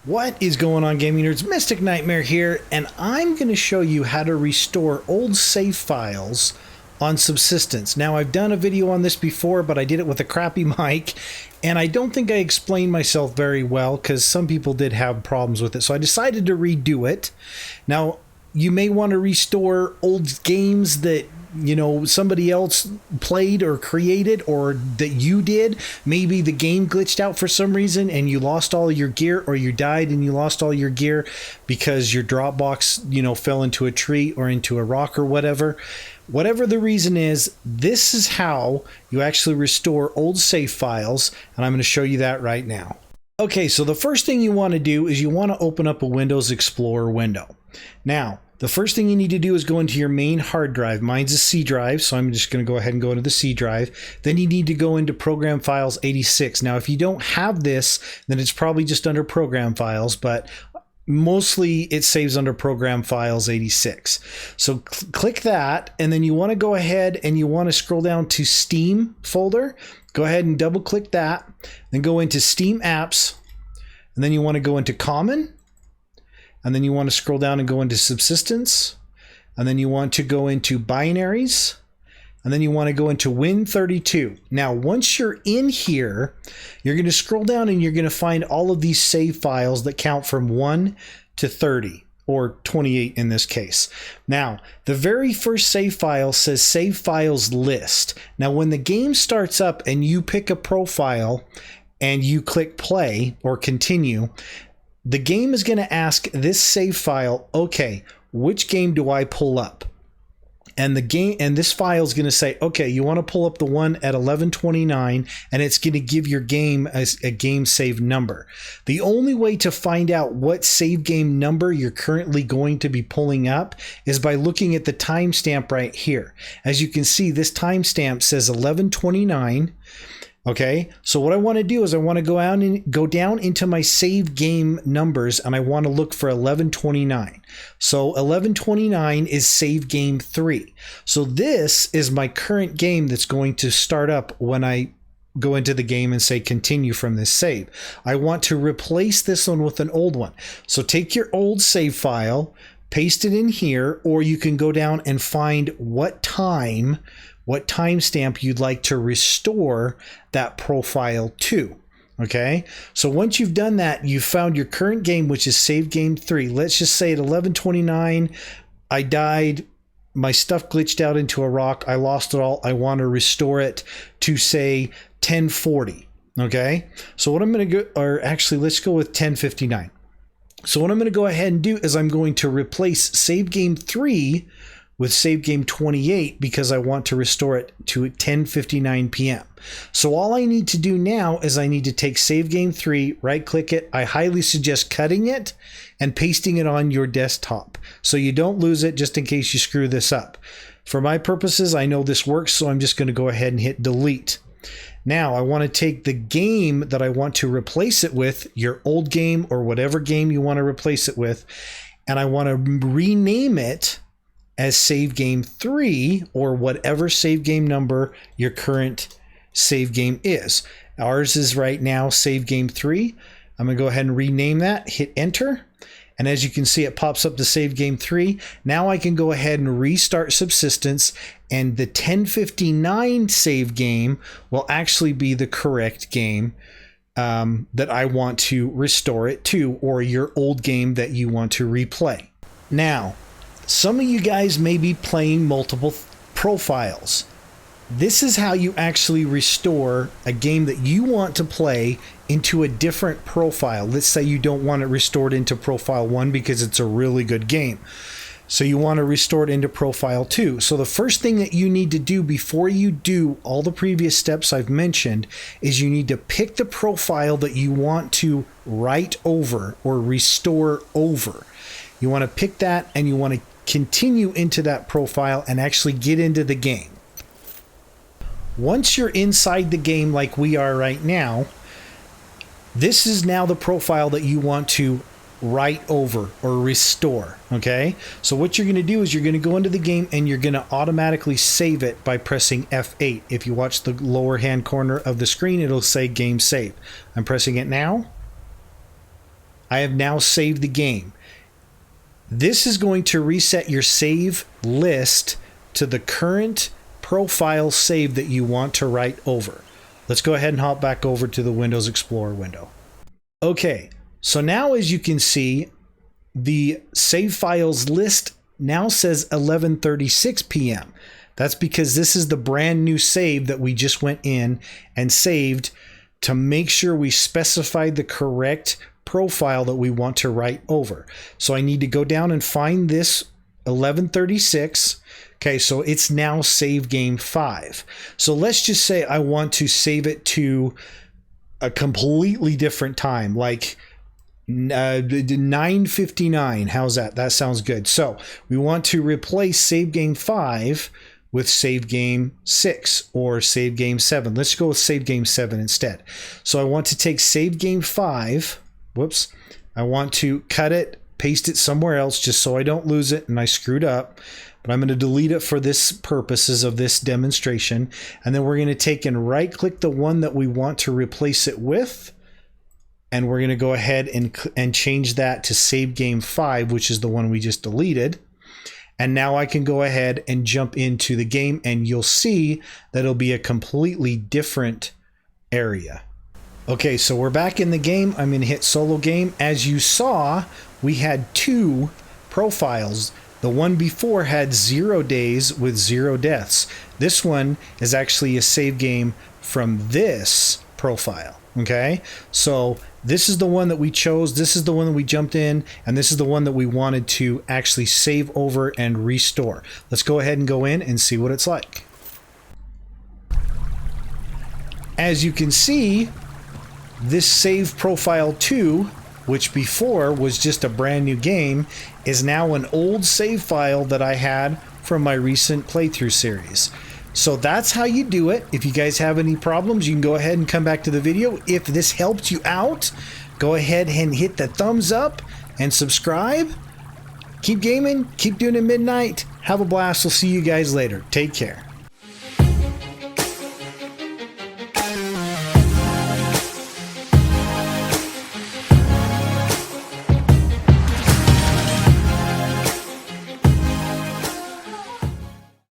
What is going on, gaming nerds? Mystic Nightmare here, and I'm going to show you how to restore old save files on Subsistence. Now, I've done a video on this before, but I did it with a crappy mic, and I don't think I explained myself very well because some people did have problems with it, so I decided to redo it. Now, you may want to restore old games that somebody else played or created, or that you did. Maybe the game glitched out for some reason and you lost all your gear, or you died and you lost all your gear because your Dropbox, fell into a tree or into a rock or whatever. Whatever the reason is, this is how you actually restore old save files, and I'm going to show you that right now. Okay, so the first thing you want to do is you want to open up a Windows Explorer window. Now, the first thing you need to do is go into your main hard drive. Mine's a C drive, so I'm just going to go ahead and go into the C drive. Then you need to go into Program Files 86. Now, if you don't have this, then it's probably just under Program Files, but mostly it saves under Program Files 86. So click that, and then you want to go ahead and you want to scroll down to Steam folder. Go ahead and double click that, then go into Steam Apps, and then you want to go into Common. And then you want to scroll down and go into Subsistence. And then you want to go into Binaries. And then you want to go into Win32. Now, once you're in here, you're going to scroll down and you're going to find all of these save files that count from 1 to 30, or 28 in this case. Now, the very first save file says Save Files List. Now, when the game starts up and you pick a profile and you click play or continue, the game is going to ask this save file, okay, which game do I pull up? And this file is going to say, okay, you want to pull up the one at 1129, and it's going to give your game a game save number. The only way to find out what save game number you're currently going to be pulling up is by looking at the timestamp right here. As you can see, this timestamp says 1129. Okay, so what I want to do is I want to go down into my save game numbers, and I want to look for 1129. So 1129 is save game 3. So this is my current game that's going to start up when I go into the game and say continue from this save. I want to replace this one with an old one. So take your old save file, paste it in here, or you can go down and find what timestamp you'd like to restore that profile to. Okay, so once you've done that, you've found your current game, which is save game 3. Let's just say at 1129, I died, my stuff glitched out into a rock, I lost it all, I want to restore it to say 1040. Okay, so what I'm going to go, or actually let's go with 1059. So what I'm going to go ahead and do is I'm going to replace save game 3 with save game 28 because I want to restore it to 10:59 p.m. So all I need to do now is I need to take save game 3, right click it. I highly suggest cutting it and pasting it on your desktop so you don't lose it, just in case you screw this up. For my purposes, I know this works, so I'm just going to go ahead and hit delete. Now I want to take the game that I want to replace it with, your old game or whatever game you want to replace it with, and I want to rename it as save game 3, or whatever save game number your current save game is. Ours is right now save game 3. I'm going to go ahead and rename that, hit enter. And as you can see, it pops up to save game 3. Now I can go ahead and restart Subsistence, and the 1059 save game will actually be the correct game that I want to restore it to, or your old game that you want to replay. Now, some of you guys may be playing multiple profiles. This is how you actually restore a game that you want to play into a different profile. Let's say you don't want it restored into Profile 1 because it's a really good game. So you want to restore it into Profile 2. So the first thing that you need to do before you do all the previous steps I've mentioned is you need to pick the profile that you want to write over or restore over. You want to pick that, and you want to continue into that profile and actually get into the game. Once you're inside the game like we are right now, this is now the profile that you want to write over or restore. Okay, so what you're going to do is you're going to go into the game and you're going to automatically save it by pressing F8. If you watch the lower hand corner of the screen, it'll say game saved. I'm pressing it now. I have now saved the game. This is going to reset your save list to the current profile save that you want to write over. Let's go ahead and hop back over to the Windows Explorer window. Okay, so now as you can see, the save files list now says 11:36 p.m. That's because this is the brand new save that we just went in and saved to make sure we specified the correct profile that we want to write over. So I need to go down and find this 11:36. Okay, so it's now save game 5. So let's just say I want to save it to a completely different time, like 9:59. How's that? That sounds good. So we want to replace save game 5 with save game 6 or save game 7. Let's go with save game 7 instead. So I want to take save game 5. Whoops. I want to cut it, paste it somewhere else just so I don't lose it and I screwed up. But I'm going to delete it for this purposes of this demonstration. And then we're going to take and right click the one that we want to replace it with. And we're going to go ahead and change that to save game 5, which is the one we just deleted. And now I can go ahead and jump into the game and you'll see that it'll be a completely different area. Okay, so we're back in the game. I'm going to hit solo game. As you saw, we had 2 profiles. The one before had 0 days with 0 deaths. This one is actually a save game from this profile. Okay, so this is the one that we chose, this is the one that we jumped in, and this is the one that we wanted to actually save over and restore. Let's go ahead and go in and see what it's like. As you can see, this save profile 2, which before was just a brand new game, is now an old save file that I had from my recent playthrough series. So that's how you do it. If you guys have any problems, you can go ahead and come back to the video. If this helped you out, go ahead and hit the thumbs up and subscribe. Keep gaming, keep doing it midnight. Have a blast. We'll see you guys later. Take care.